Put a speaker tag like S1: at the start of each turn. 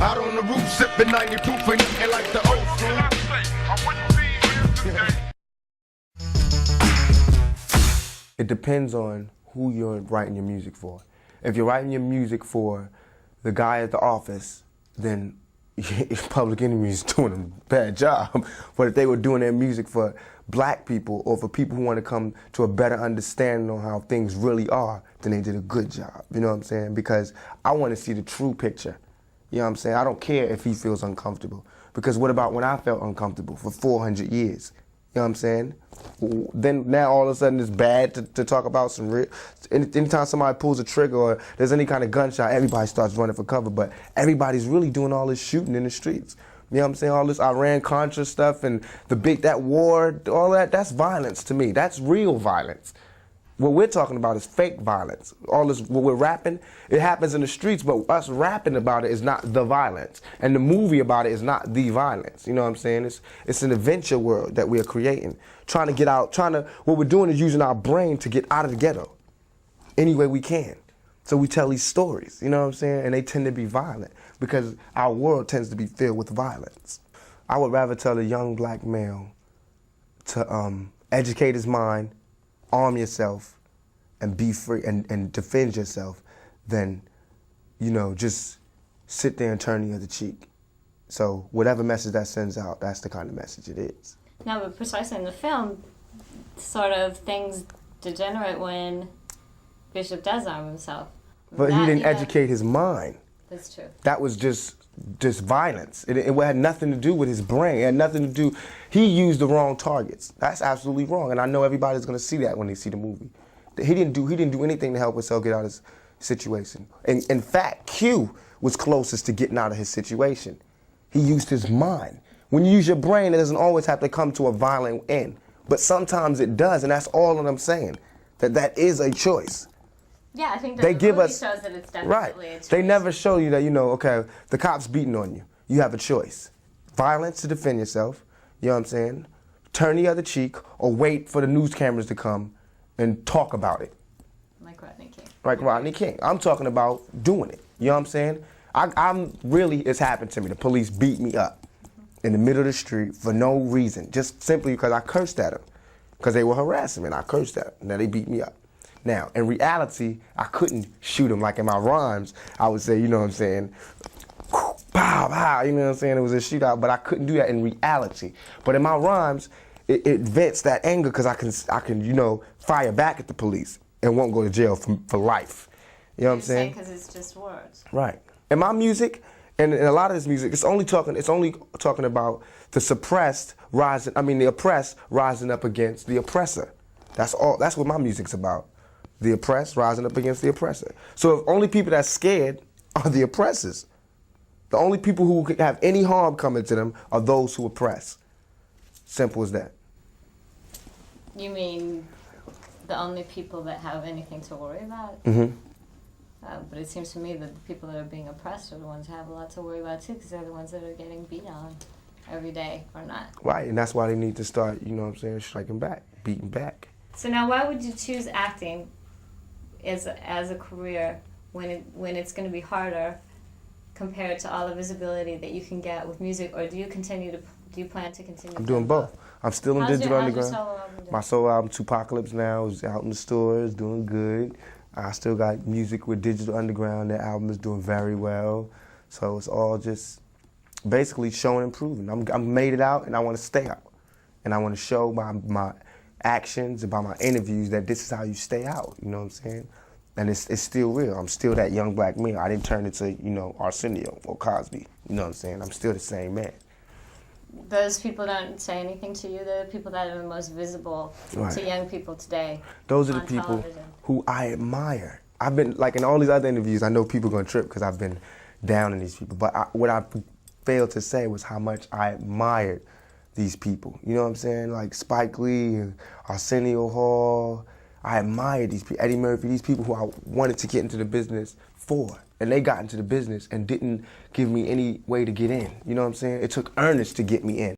S1: Out on the roof, sipping 90 proof and eating like the old food.
S2: It depends on who you're writing your music for. If you're writing your music for the guy at the office, then Public Enemy is doing a bad job. But if they were doing their music for black people or for people who want to come to a better understanding on how things really are, then they did a good job. You know what I'm saying? Because I want to see the true picture. You know what I'm saying? I don't care if he feels uncomfortable. Because what about when I felt uncomfortable for 400 years? You know what I'm saying? Then now all of a sudden it's bad to talk about some real. Anytime somebody pulls a trigger or there's any kind of gunshot, everybody starts running for cover. But everybody's really doing all this shooting in the streets. You know what I'm saying? All this Iran-Contra stuff and that war, all that's violence to me. That's real violence. What we're talking about is fake violence. All this, what we're rapping, it happens in the streets, but us rapping about it is not the violence. And the movie about it is not the violence. You know what I'm saying? It's an adventure world that we are creating. Trying to get out, what we're doing is using our brain to get out of the ghetto any way we can. So we tell these stories, you know what I'm saying? And they tend to be violent because our world tends to be filled with violence. I would rather tell a young black male to educate his mind, arm yourself, and be free and defend yourself than, you know, just sit there and turn the other cheek. So whatever message that sends out, that's the kind of message it is.
S3: No, but precisely in the film, sort of things degenerate when Bishop does arm himself.
S2: But he didn't educate his mind.
S3: That's true.
S2: That was just violence. It had nothing to do with his brain. It had nothing to do. He used the wrong targets. That's absolutely wrong, and I know everybody's going to see that when they see the movie. He didn't do anything to help himself get out of his situation. And in fact, Q was closest to getting out of his situation. He used his mind. When you use your brain, it doesn't always have to come to a violent end, but sometimes it does, and that's all that I'm saying. That is a choice.
S3: Yeah, I think
S2: they give us,
S3: shows that it's definitely a choice.
S2: They never show you that, you know, okay, the cop's beating on you. You have a choice. Violence to defend yourself, you know what I'm saying? Turn the other cheek or wait for the news cameras to come and talk about it.
S3: Like Rodney King.
S2: Like Rodney King. I'm talking about doing it. You know what I'm saying? I'm really, it's happened to me. The police beat me up in the middle of the street for no reason, just simply because I cursed at them. Because they were harassing me and I cursed at them. Now they beat me up. Now, in reality, I couldn't shoot them. Like in my rhymes, I would say, you know what I'm saying, pow, pow, you know what I'm saying? It was a shootout, but I couldn't do that in reality. But in my rhymes, it vents that anger because I can, you know, fire back at the police and won't go to jail for life. You know what I'm saying?
S3: Because it's just words.
S2: Right. And my music, and a lot of this music, it's only talking about the oppressed rising up against the oppressor. That's all. That's what my music's about. The oppressed rising up against the oppressor. So if only people that's scared are the oppressors. The only people who could have any harm coming to them are those who oppress. Simple as that.
S3: You mean the only people that have anything to worry about?
S2: Mm-hmm.
S3: But it seems to me that the people that are being oppressed are the ones who have a lot to worry about too, because they're the ones that are getting beat on every day or not.
S2: Right, and that's why they need to start, you know what I'm saying, striking back, beating back.
S3: So now why would you choose acting as a career when it's going to be harder compared to all the visibility that you can get with music, or do you plan to continue?
S2: I'm doing both. I'm still in Digital Underground.
S3: How's your solo album doing?
S2: My solo album, Tupacalypse Now, is out in the stores, doing good. I still got music with Digital Underground. That album is doing very well. So it's all just basically showing and proving. I'm made it out, and I want to stay out. And I want to show by my actions and by my interviews that this is how you stay out, you know what I'm saying? And it's still real. I'm still that young black male. I didn't turn into, you know, Arsenio or Cosby, you know what I'm saying? I'm still the same man.
S3: Those people don't say anything to you. They're the people that are the most visible to young people today.
S2: Those are the people who I admire. I've been, like in all these other interviews, I know people are going to trip because I've been down in these people. But what I failed to say was how much I admired these people. You know what I'm saying? Like Spike Lee and Arsenio Hall. I admire these people. Eddie Murphy, these people who I wanted to get into the business for. And they got into the business and didn't give me any way to get in. You know what I'm saying? It took earnest to get me in.